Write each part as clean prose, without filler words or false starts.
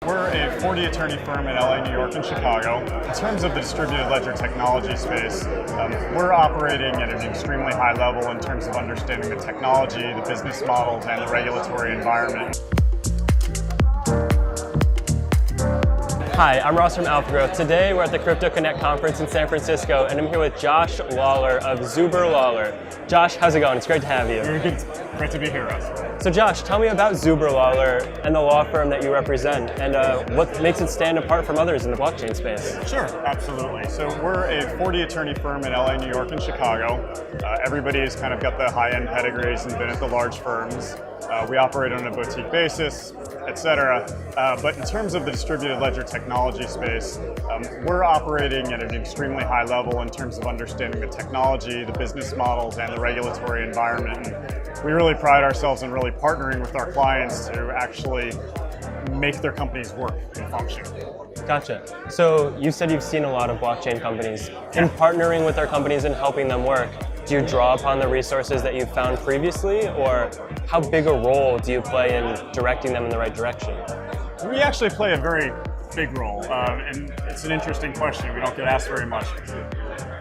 We're a 40 attorney firm in LA, New York, and Chicago. In terms of the distributed ledger technology space, we're operating at an extremely high level in terms of understanding the technology, the business models, and the regulatory environment. Hi, I'm Ross from Alphagrowth. Today we're at the Crypto Connect conference in San Francisco, and I'm here with Josh Lawler of Zuberlaw. Josh, how's it going? It's great to have you. Very good. Great to be here, Ross. So Josh, tell me about Zuberlaw and the law firm that you represent, and what makes it stand apart from others in the blockchain space. Sure, absolutely. So we're a 40 attorney firm in LA, New York, and Chicago. Everybody's kind of got the high-end pedigrees and been at the large firms. We operate on a boutique basis, etc. But in terms of the distributed ledger technology space, we're operating at an extremely high level in terms of understanding the technology, the business models, and the regulatory environment. And we really pride ourselves in really partnering with our clients to actually make their companies work and function. Gotcha. So you said you've seen a lot of blockchain companies. In partnering with their companies and helping them work, do you draw upon the resources that you've found previously, or how big a role do you play in directing them in the right direction? We actually play a very big role, and it's an interesting question. We don't get asked very much.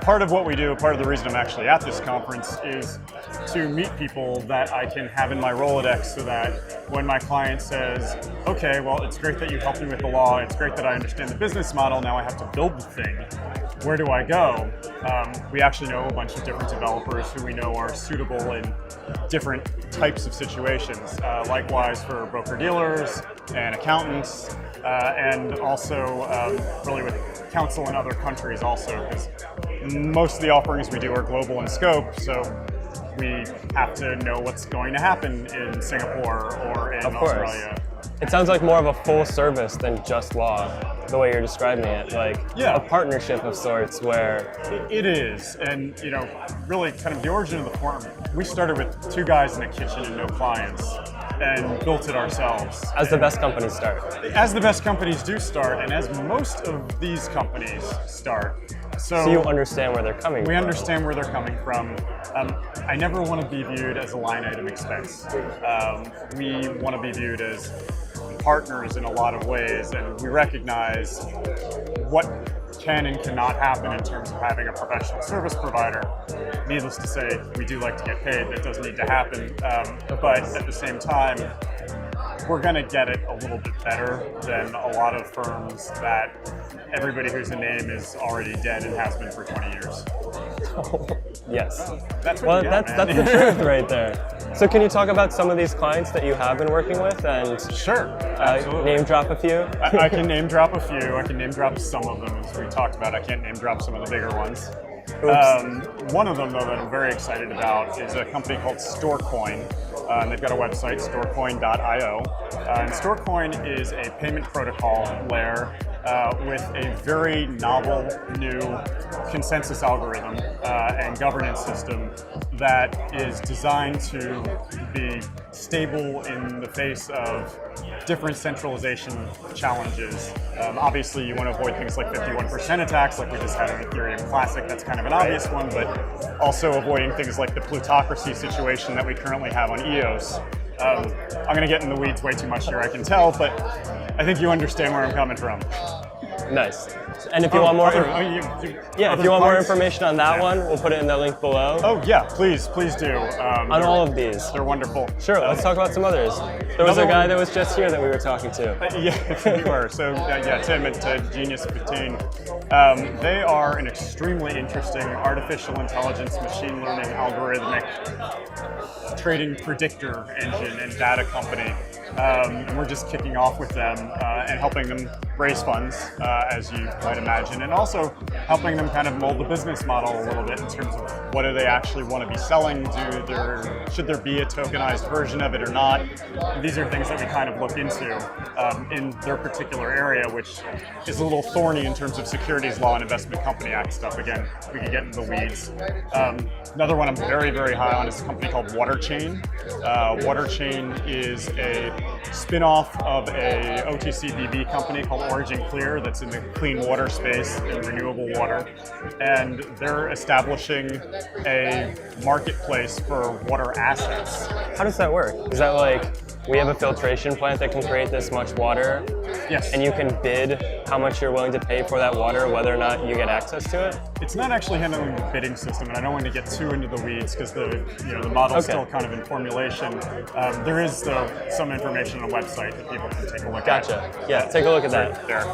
Part of what we do, part of the reason I'm actually at this conference, is to meet people that I can have in my Rolodex so that when my client says, okay, well, it's great that you helped me with the law, it's great that I understand the business model, now I have to build the thing. Where do I go? We actually know a bunch of different developers who we know are suitable in different types of situations. Likewise for broker-dealers and accountants, and also really with counsel in other countries also, because most of the offerings we do are global in scope, so we have to know what's going to happen in Singapore or in Australia. It sounds like more of a full service than just law, the way you're describing it, like a partnership of sorts where... It is, and really kind of the origin of the firm, we started with two guys in a kitchen and no clients, and built it ourselves. As the best companies start. As the best companies do start, and as most of these companies start. So you understand where they're coming from. We understand where they're coming from. I never want to be viewed as a line item expense. We want to be viewed as partners in a lot of ways, and we recognize what can and cannot happen in terms of having a professional service provider. Needless to say, we do like to get paid. That does need to happen. But at the same time, we're going to get it a little bit better than a lot of firms that everybody who's a name is already dead and has been for 20 years. Yes. That's the truth right there. So can you talk about some of these clients that you have been working with and sure, absolutely. Name drop a few? I can name drop a few. I can name drop some of them as we talked about. I can't name drop some of the bigger ones. One of them, though, that I'm very excited about is a company called StoreCoin. And they've got a website, storecoin.io. And StoreCoin is a payment protocol layer with a very novel new consensus algorithm and governance system that is designed to be stable in the face of different centralization challenges. Obviously, you want to avoid things like 51% attacks, like we just had on Ethereum Classic. That's kind of an obvious one, but also avoiding things like the plutocracy situation that we currently have on EOS. I'm going to get in the weeds way too much here, I can tell, but I think you understand where I'm coming from. Nice. And if you want more, if you want more information on that one, we'll put it in the link below. Oh yeah, please do. On all of these, they're wonderful. Sure, let's talk about some others. There was a guy that was just here that we were talking to. Yeah, you were. So Tim at Genius 15. They are an extremely interesting artificial intelligence, machine learning, algorithmic trading predictor engine and data company. And we're just kicking off with them and helping them raise funds, as you might imagine, and also helping them kind of mold the business model a little bit in terms of what do they actually want to be selling. Should there be a tokenized version of it or not? And these are things that we kind of look into in their particular area, which is a little thorny in terms of securities law and investment company act stuff. Again, we can get into the weeds. Another one I'm very, very high on is a company called WaterChain. WaterChain is a spin-off of a OTC BV company called Origin Clear that's in the clean water space and renewable water. And they're establishing a marketplace for water assets. How does that work? Is that like, we have a filtration plant that can create this much water? Yes. And you can bid how much you're willing to pay for that water, whether or not you get access to it? It's not actually handling the bidding system, and I don't want to get too into the weeds because the model's still kind of in formulation. There is though some information on the website that people can take a look at. Gotcha. Yeah, take a look at that. There.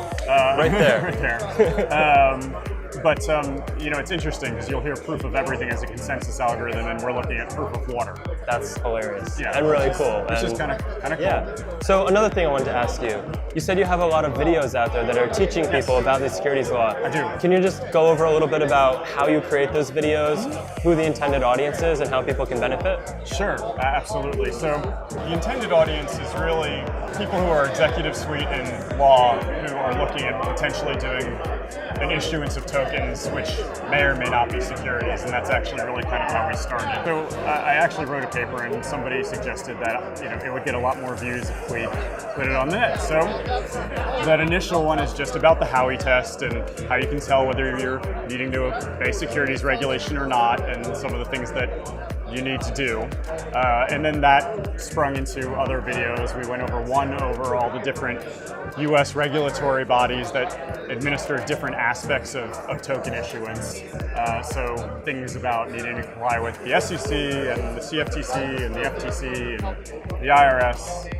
Right there. Right there. But it's interesting because you'll hear proof of everything as a consensus algorithm, and we're looking at proof of water. That's hilarious. Yeah, and really cool. Which is kind of cool. Yeah. So another thing I wanted to ask you. You said you have a lot of videos out there that are teaching people about the securities law. I do. Can you just go over a little bit about how you create those videos, who the intended audience is, and how people can benefit? Sure, absolutely. So the intended audience is really people who are executive suite in law who are looking at potentially doing an issuance of tokens which may or may not be securities, and that's actually really kind of how we started. So I actually wrote a paper and somebody suggested that it would get a lot more views if we put it on net. So that initial one is just about the Howey test and how you can tell whether you're needing to obey securities regulation or not, and some of the things that you need to do. And then that sprung into other videos. We went over all the different US regulatory bodies that administer different aspects of token issuance. So things about needing to comply with the SEC and the CFTC and the FTC and the IRS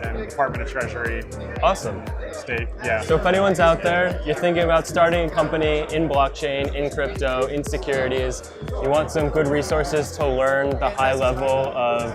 and the Department of Treasury. Awesome. State, yeah. So if anyone's out there, you're thinking about starting a company in blockchain, in crypto, in securities, you want some good resources to learn the high level of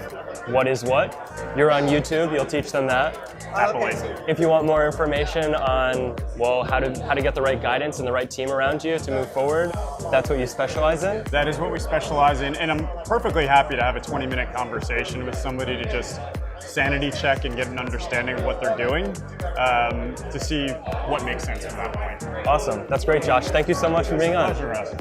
what is what, you're on YouTube, you'll teach them that. Happily. If you want more information on, well, how to get the right guidance and the right team around you to move forward, that's what you specialize in? That is what we specialize in, and I'm perfectly happy to have a 20-minute conversation with somebody to just sanity check and get an understanding of what they're doing to see what makes sense from that point. Awesome. That's great, Josh. Thank you so much for being on. Pleasure, Russ.